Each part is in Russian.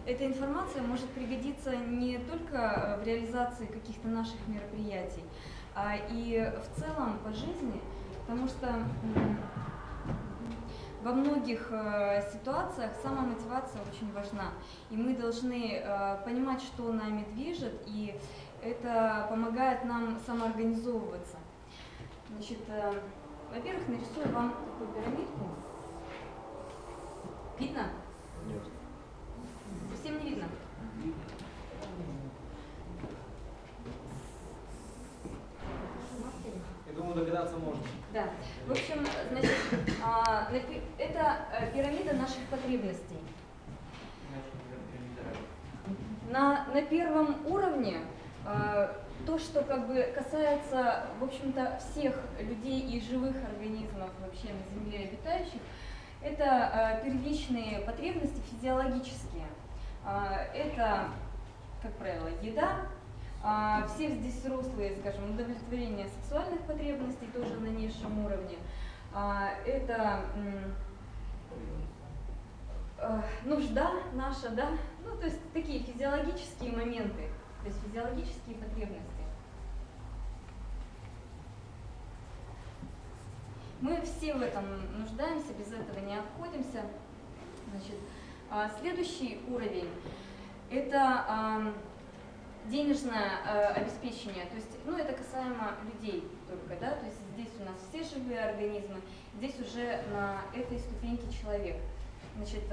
эта информация может пригодиться не только в реализации каких-то наших мероприятий, а и в целом по жизни, потому что во многих ситуациях самомотивация очень важна, и мы должны понимать, что нами движет, и это помогает нам самоорганизовываться. Значит, во-первых, нарисую вам такую пирамидку. Видно? Нет. Совсем не видно? Я думаю, догадаться можно. Да. В общем, значит, это пирамида наших потребностей. На первом уровне то, что как бы касается, в общем-то, всех людей и живых организмов вообще на Земле обитающих, это первичные потребности физиологические. Это, как правило, еда. Все здесь взрослые, скажем, удовлетворение сексуальных потребностей тоже на низшем уровне. Это нужда наша, да, ну то есть такие физиологические моменты, то есть физиологические потребности. Мы все в этом нуждаемся, без этого не обходимся. Значит, следующий уровень – это денежное обеспечение, то есть, ну, это касаемо людей только, да, то есть здесь у нас все живые организмы, здесь уже на этой ступеньке человек. Значит,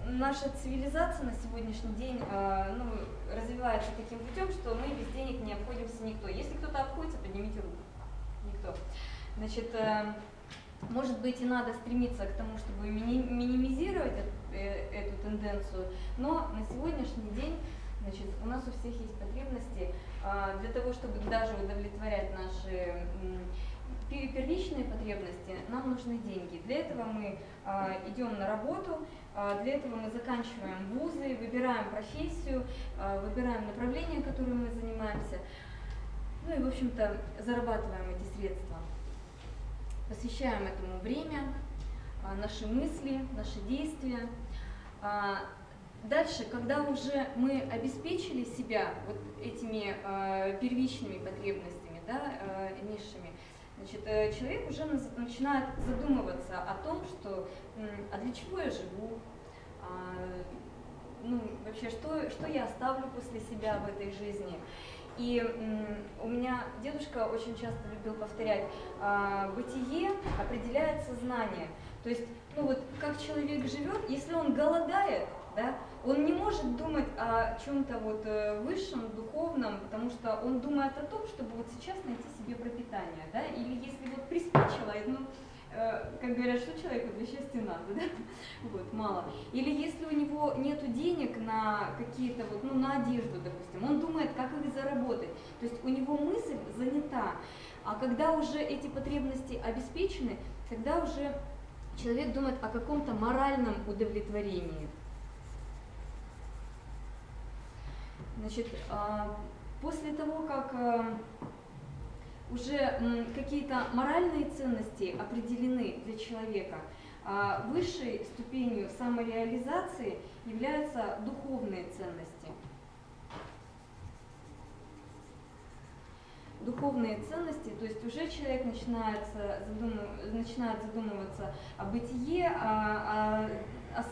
наша цивилизация на сегодняшний день развивается таким путем, что мы без денег не обходимся никто. Если кто-то обходится, поднимите руку. Никто. Значит, может быть, и надо стремиться к тому, чтобы минимизировать эту тенденцию, но на сегодняшний день, значит, у нас у всех есть потребности для того, чтобы даже удовлетворять наши первичные потребности, нам нужны деньги. Для этого мы идем на работу, для этого мы заканчиваем вузы, выбираем профессию, выбираем направление, которым мы занимаемся, ну и, в общем-то, зарабатываем эти средства. Посвящаем этому время, наши мысли, наши действия. Дальше, когда уже мы обеспечили себя вот этими первичными потребностями, да, низшими, значит, человек уже начинает задумываться о том, что а для чего я живу, ну, вообще, что я оставлю после себя в этой жизни. И у меня дедушка очень часто любил повторять, бытие определяет сознание. То есть, ну вот, как человек живет, если он голодает, да, он не может думать о чем-то вот высшем, духовном, потому что он думает о том, чтобы вот сейчас найти себе пропитание, да, или если вот приспичило, ну, как говорят, что человеку для счастья надо, да, вот, мало. Или если у него нету денег на какие-то вот, ну, на одежду, допустим, он думает, как их заработать, то есть у него мысль занята, а когда уже эти потребности обеспечены, тогда уже человек думает о каком-то моральном удовлетворении. Значит, после того, как уже какие-то моральные ценности определены для человека, высшей ступенью самореализации являются духовные ценности. Духовные ценности, то есть уже человек начинает задумываться о бытие, о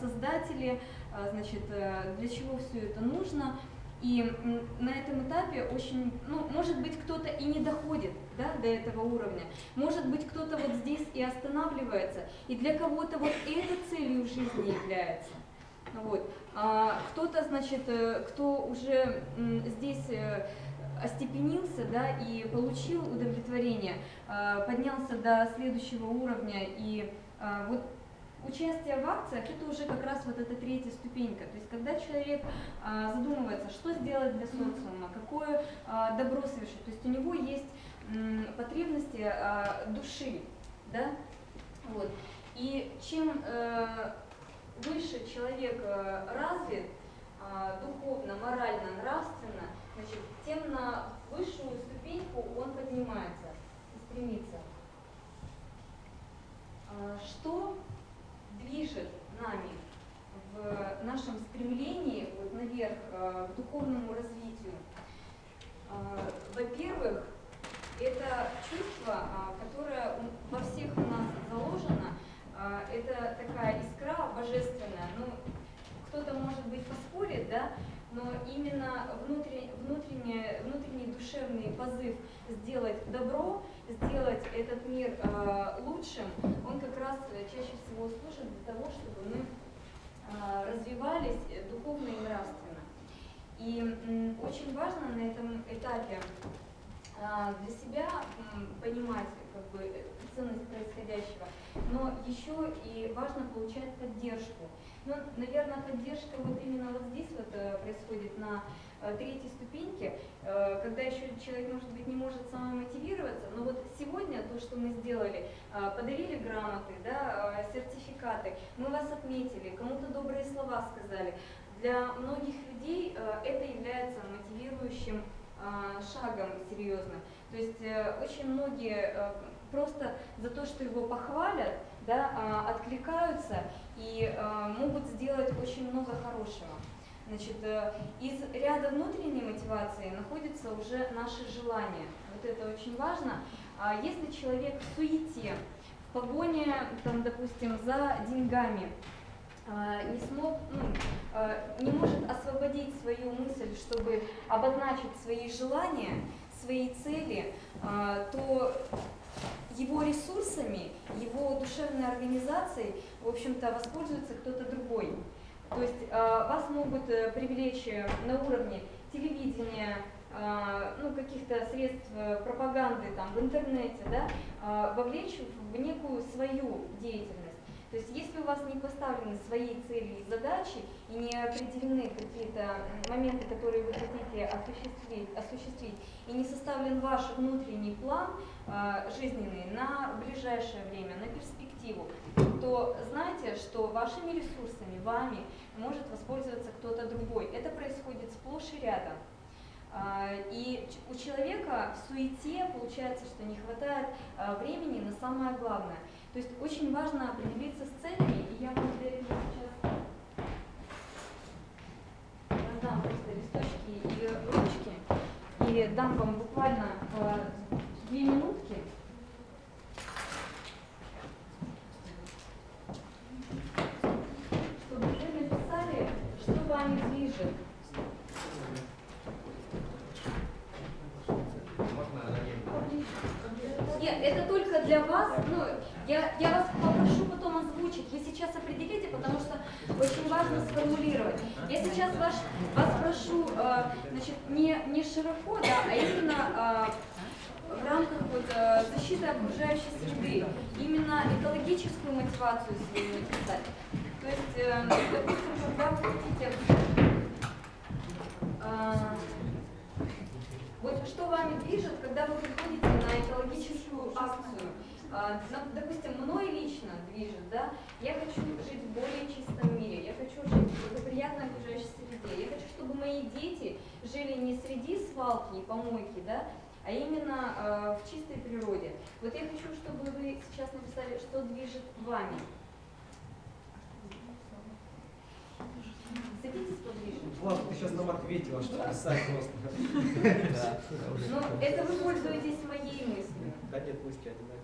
Создателе, значит, для чего все это нужно. И на этом этапе очень, ну, может быть, кто-то и не доходит, да, до этого уровня, может быть, кто-то вот здесь и останавливается, и для кого-то вот это целью жизни является. Вот. Кто-то, значит, кто уже здесь остепенился, да, и получил удовлетворение, поднялся до следующего уровня, и вот участие в акциях – это уже как раз вот эта третья ступенька. То есть, когда человек задумывается, что сделать для социума, какое добро совершить, то есть у него есть потребности души, да, вот. И чем выше человек развит духовно, морально, нравственно, значит, тем на высшую ступеньку он поднимается и стремится. Что движет нами в нашем стремлении вверх, к духовному развитию. Во-первых, это чувство, которое во всех у нас заложено, это такая искра божественная. Ну, кто-то, может быть, поспорит, да, но именно внутренний душевный позыв сделать добро, сделать этот мир лучшим, он как раз чаще всего служит для того, чтобы мы развивались духовно и нравственно. И очень важно на этом этапе для себя понимать как бы ценность происходящего, но еще и важно получать поддержку. Ну, наверное, поддержка вот именно вот здесь вот происходит на третьей ступеньке, когда еще человек, может быть, не может самомотивироваться, но вот сегодня то, что мы сделали, подарили грамоты, да, сертификаты, мы вас отметили, кому-то добрые слова сказали. Для многих людей это является мотивирующим шагом серьезным. То есть очень многие просто за то, что его похвалят, да, откликаются и могут сделать очень много хорошего. Значит, из ряда внутренней мотивации находятся уже наши желания. Вот это очень важно. Если человек в суете, в погоне, там, допустим, за деньгами, не может освободить свою мысль, чтобы обозначить свои желания, свои цели, то его ресурсами, его душевной организацией, в общем-то, воспользуется кто-то другой. То есть вас могут привлечь на уровне телевидения, каких-то средств пропаганды там, в интернете, да, вовлечь в некую свою деятельность. То есть если у вас не поставлены свои цели и задачи и не определены какие-то моменты, которые вы хотите осуществить, и не составлен ваш внутренний план жизненный на ближайшее время, на перспективу, то знайте, что вашими ресурсами, вами может воспользоваться кто-то другой. Это происходит сплошь и рядом. И у человека в суете получается, что не хватает времени на самое главное. То есть очень важно определиться с целями, и я вам для этого сейчас раздам просто листочки и ручки, и дам вам буквально 2 минутки. Чтобы вы написали, что вами движет. Нет, это только для вас. Я вас попрошу потом озвучить. Вы сейчас определите, потому что очень важно сформулировать. Я сейчас вас прошу, значит, не широко, да, а именно в рамках защиты окружающей среды, именно экологическую мотивацию свою написать. То есть, допустим, когда вы хотите... Вот что вами движет, когда вы приходите на экологическую акцию? Допустим, мной лично движет, да? Я хочу жить в более чистом мире, я хочу жить в благоприятной окружающей среде, я хочу, чтобы мои дети жили не среди свалки и помойки, да, а именно в чистой природе. Вот я хочу, чтобы вы сейчас написали, что движет вами. Садитесь поближе. Влад, ты сейчас нам ответила, что писать просто. Но это вы пользуетесь моей мыслью. Да нет, мысли одинаковые.